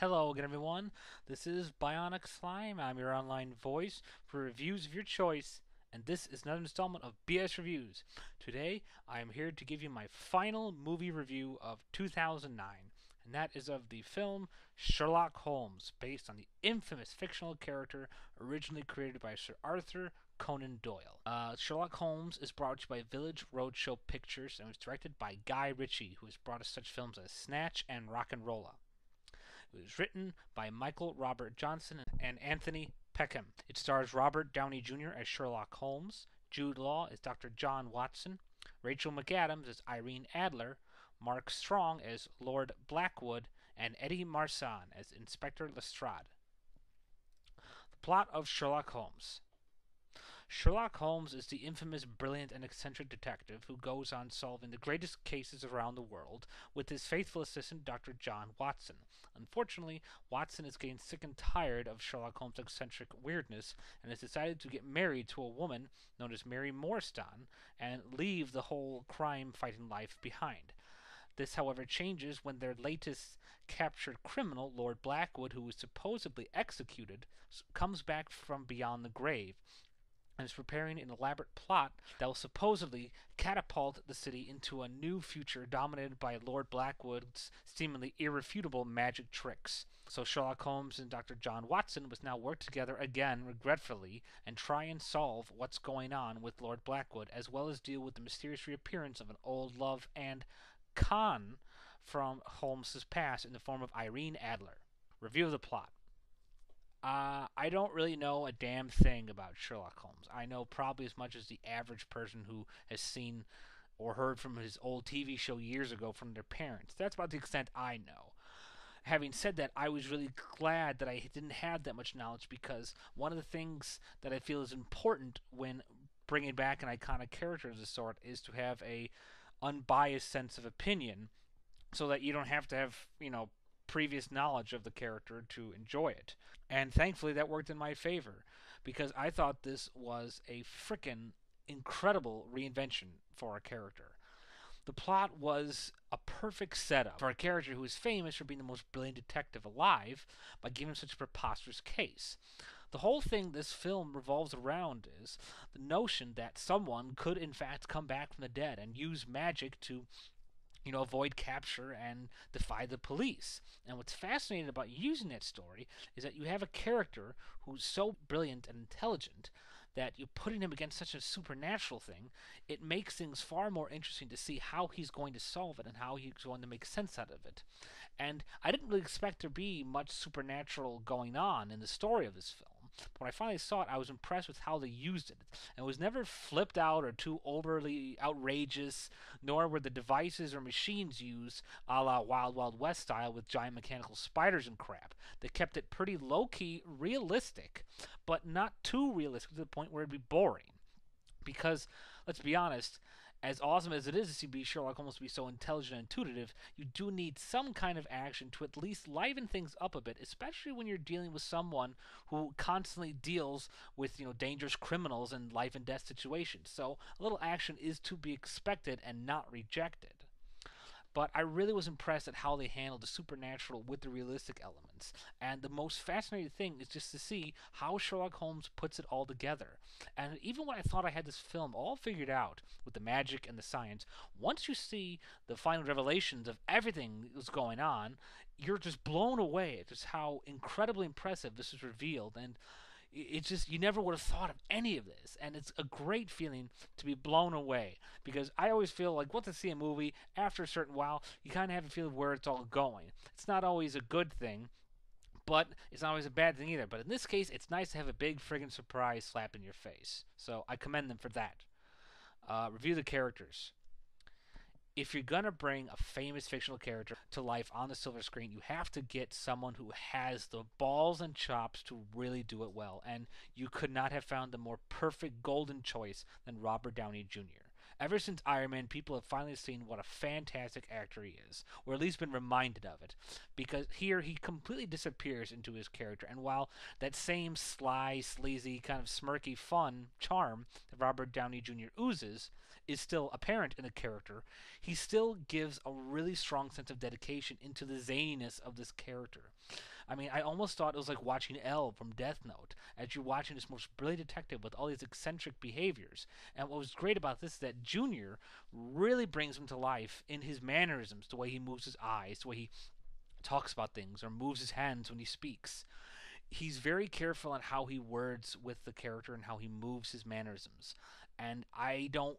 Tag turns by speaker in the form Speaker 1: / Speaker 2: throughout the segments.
Speaker 1: Hello again, everyone. This is Bionic Slime. I'm your online voice for reviews of your choice, and this is another installment of BS Reviews. Today, I am here to give you my final movie review of 2009, and that is of the film Sherlock Holmes, based on the infamous fictional character originally created by Sir Arthur Conan Doyle. Sherlock Holmes is brought to you by Village Roadshow Pictures and was directed by Guy Ritchie, who has brought us such films as Snatch and Rock'n'Rolla. It was written by Michael Robert Johnson and Anthony Peckham. It stars Robert Downey Jr. as Sherlock Holmes, Jude Law as Dr. John Watson, Rachel McAdams as Irene Adler, Mark Strong as Lord Blackwood, and Eddie Marsan as Inspector Lestrade. The plot of Sherlock Holmes. Sherlock Holmes is the infamous, brilliant, and eccentric detective who goes on solving the greatest cases around the world with his faithful assistant, Dr. John Watson. Unfortunately, Watson is getting sick and tired of Sherlock Holmes' eccentric weirdness and has decided to get married to a woman known as Mary Morstan and leave the whole crime-fighting life behind. This, however, changes when their latest captured criminal, Lord Blackwood, who was supposedly executed, comes back from beyond the grave and is preparing an elaborate plot that will supposedly catapult the city into a new future dominated by Lord Blackwood's seemingly irrefutable magic tricks. So Sherlock Holmes and Dr. John Watson must now work together again, regretfully, and try and solve what's going on with Lord Blackwood, as well as deal with the mysterious reappearance of an old love and con from Holmes's past in the form of Irene Adler. Review of the plot. I don't really know a damn thing about Sherlock Holmes. I know probably as much as the average person who has seen or heard from his old TV show years ago from their parents. That's about the extent I know. Having said that, I was really glad that I didn't have that much knowledge, because one of the things that I feel is important when bringing back an iconic character of this sort is to have a unbiased sense of opinion, so that you don't have to have, previous knowledge of the character to enjoy it. And thankfully that worked in my favor, because I thought this was a frickin' incredible reinvention for a character. The plot was a perfect setup for a character who is famous for being the most brilliant detective alive by giving such a preposterous case. The whole thing this film revolves around is the notion that someone could in fact come back from the dead and use magic to avoid capture and defy the police. And what's fascinating about using that story is that you have a character who's so brilliant and intelligent that you're putting him against such a supernatural thing. It makes things far more interesting to see how he's going to solve it and how he's going to make sense out of it. And I didn't really expect there to be much supernatural going on in the story of this film. But when I finally saw it, I was impressed with how they used it. And it was never flipped out or too overly outrageous, nor were the devices or machines used a la Wild Wild West style with giant mechanical spiders and crap. They kept it pretty low-key realistic, but not too realistic to the point where it'd be boring. Because, let's be honest, as awesome as it is to see Sherlock Holmes to be so intelligent and intuitive, you do need some kind of action to at least liven things up a bit, especially when you're dealing with someone who constantly deals with, dangerous criminals and life and death situations. So a little action is to be expected and not rejected. But I really was impressed at how they handled the supernatural with the realistic elements. And the most fascinating thing is just to see how Sherlock Holmes puts it all together. And even when I thought I had this film all figured out with the magic and the science, once you see the final revelations of everything that was going on, you're just blown away at just how incredibly impressive this is revealed. And it's just, you never would have thought of any of this, and it's a great feeling to be blown away, because I always feel like once I see a movie, after a certain while, you kind of have a feel of where it's all going. It's not always a good thing, but it's not always a bad thing either. But in this case, it's nice to have a big friggin' surprise slap in your face, so I commend them for that. Review the characters. If you're going to bring a famous fictional character to life on the silver screen, you have to get someone who has the balls and chops to really do it well. And you could not have found a more perfect golden choice than Robert Downey Jr. Ever since Iron Man, people have finally seen what a fantastic actor he is, or at least been reminded of it, because here he completely disappears into his character, and while that same sly, sleazy, kind of smirky fun charm that Robert Downey Jr. oozes is still apparent in the character, he still gives a really strong sense of dedication into the zaniness of this character. I mean, I almost thought it was like watching L from Death Note, as you're watching this most brilliant detective with all these eccentric behaviors. And what was great about this is that Junior really brings him to life in his mannerisms, the way he moves his eyes, the way he talks about things, or moves his hands when he speaks. He's very careful on how he words with the character and how he moves his mannerisms. And I don't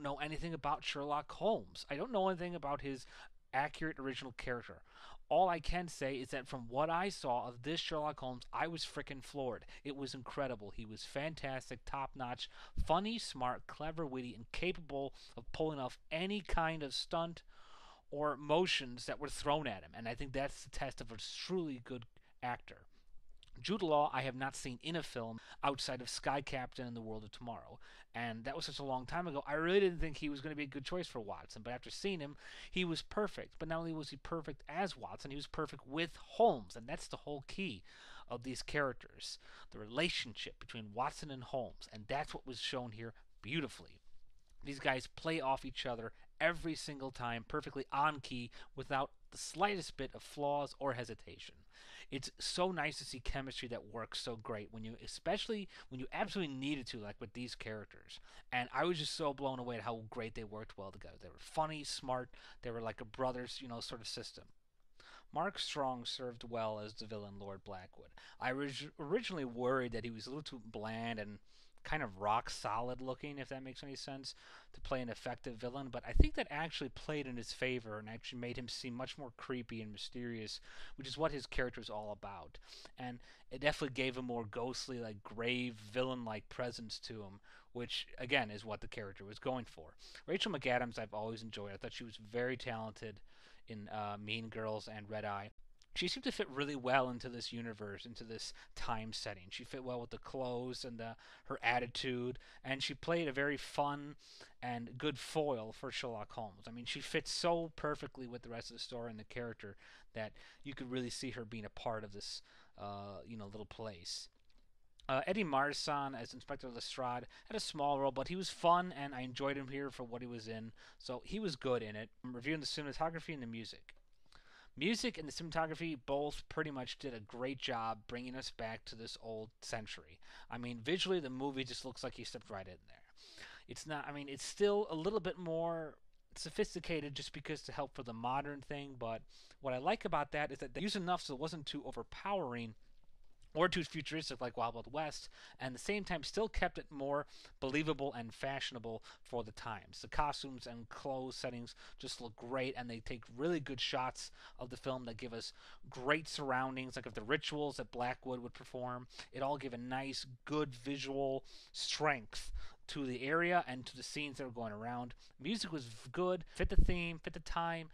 Speaker 1: know anything about Sherlock Holmes. I don't know anything about his accurate original character. All I can say is that from what I saw of this Sherlock Holmes, I was frickin' floored. It was incredible. He was fantastic, top notch, funny, smart, clever, witty, and capable of pulling off any kind of stunt or motions that were thrown at him. And I think that's the test of a truly good actor. Jude Law, I have not seen in a film outside of Sky Captain and The World of Tomorrow. And that was such a long time ago. I really didn't think he was going to be a good choice for Watson. But after seeing him, he was perfect. But not only was he perfect as Watson, he was perfect with Holmes. And that's the whole key of these characters, the relationship between Watson and Holmes. And that's what was shown here beautifully. These guys play off each other every single time, perfectly on key, without the slightest bit of flaws or hesitation. It's so nice to see chemistry that works so great especially when you absolutely needed to, like with these characters. And I was just so blown away at how great they worked well together. They were funny, smart. They were like a brothers, sort of system. Mark Strong served well as the villain Lord Blackwood. I was originally worried that he was a little too bland and kind of rock solid looking, if that makes any sense, to play an effective villain, but I think that actually played in his favor and actually made him seem much more creepy and mysterious, which is what his character is all about. And it definitely gave a more ghostly, like grave, villain-like presence to him, which again is what the character was going for. Rachel McAdams I've always enjoyed. I thought she was very talented in Mean Girls and Red Eye. She seemed to fit really well into this universe, into this time setting. She fit well with the clothes and her attitude, and she played a very fun and good foil for Sherlock Holmes. I mean, she fits so perfectly with the rest of the story and the character that you could really see her being a part of this, little place. Eddie Marsan as Inspector Lestrade had a small role, but he was fun, and I enjoyed him here for what he was in. So he was good in it. I'm reviewing the cinematography and the music. Music and the cinematography both pretty much did a great job bringing us back to this old century. I mean, visually, the movie just looks like you stepped right in there. It's not, I mean, it's still a little bit more sophisticated just because to help for the modern thing, but what I like about that is that they used enough so it wasn't too overpowering or too futuristic like Wild Wild West, and at the same time still kept it more believable and fashionable for the times. The costumes and clothes settings just look great, and they take really good shots of the film that give us great surroundings, like of the rituals that Blackwood would perform. It all give a nice, good visual strength to the area and to the scenes that were going around. Music was good, fit the theme, fit the time,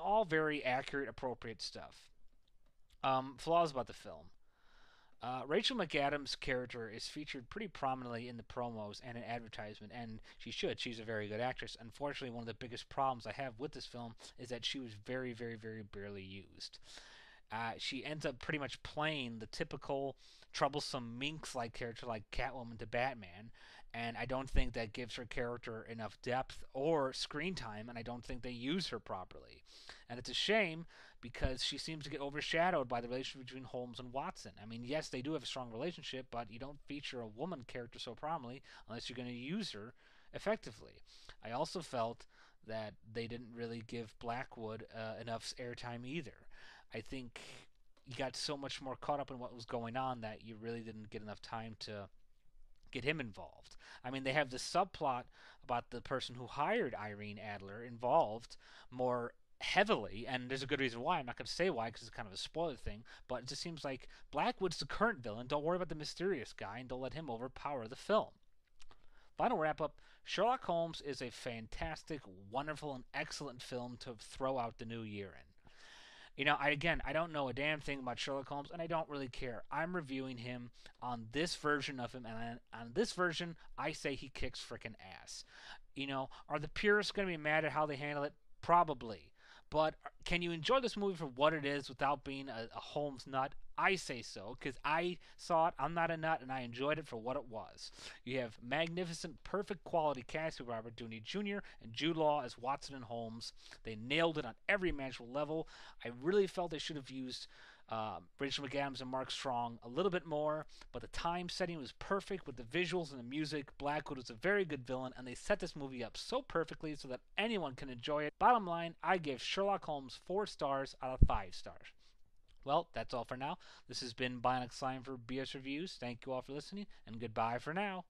Speaker 1: all very accurate, appropriate stuff. Flaws about the film. Rachel McAdams' character is featured pretty prominently in the promos and in advertisement, and she should. She's a very good actress. Unfortunately, one of the biggest problems I have with this film is that she was very, very, very barely used. She ends up pretty much playing the typical troublesome minx-like character like Catwoman to Batman, and I don't think that gives her character enough depth or screen time, and I don't think they use her properly. And it's a shame because she seems to get overshadowed by the relationship between Holmes and Watson. I mean, yes, they do have a strong relationship, but you don't feature a woman character so prominently unless you're going to use her effectively. I also felt that they didn't really give Blackwood enough airtime either. I think you got so much more caught up in what was going on that you really didn't get enough time to get him involved. I mean, they have this subplot about the person who hired Irene Adler involved more heavily, and there's a good reason why. I'm not going to say why because it's kind of a spoiler thing, but it just seems like Blackwood's the current villain. Don't worry about the mysterious guy, and don't let him overpower the film. Final wrap up. Sherlock Holmes is a fantastic, wonderful, and excellent film to throw out the new year in. I don't know a damn thing about Sherlock Holmes, and I don't really care. I'm reviewing him on this version of him, and on this version, I say he kicks frickin' ass. Are the purists going to be mad at how they handle it? Probably. But can you enjoy this movie for what it is without being a Holmes nut? I say so, because I saw it. I'm not a nut, and I enjoyed it for what it was. You have magnificent, perfect quality cast with Robert Downey Jr. and Jude Law as Watson and Holmes. They nailed it on every imaginable level. I really felt they should have used Rachcel McAdams and Mark Strong a little bit more, but the time setting was perfect with the visuals and the music. Blackwood was a very good villain, and they set this movie up so perfectly so that anyone can enjoy it. Bottom line, I give Sherlock Holmes 4 stars out of 5 stars. Well, that's all for now. This has been Bionic Slime for BS Reviews. Thank you all for listening, and goodbye for now.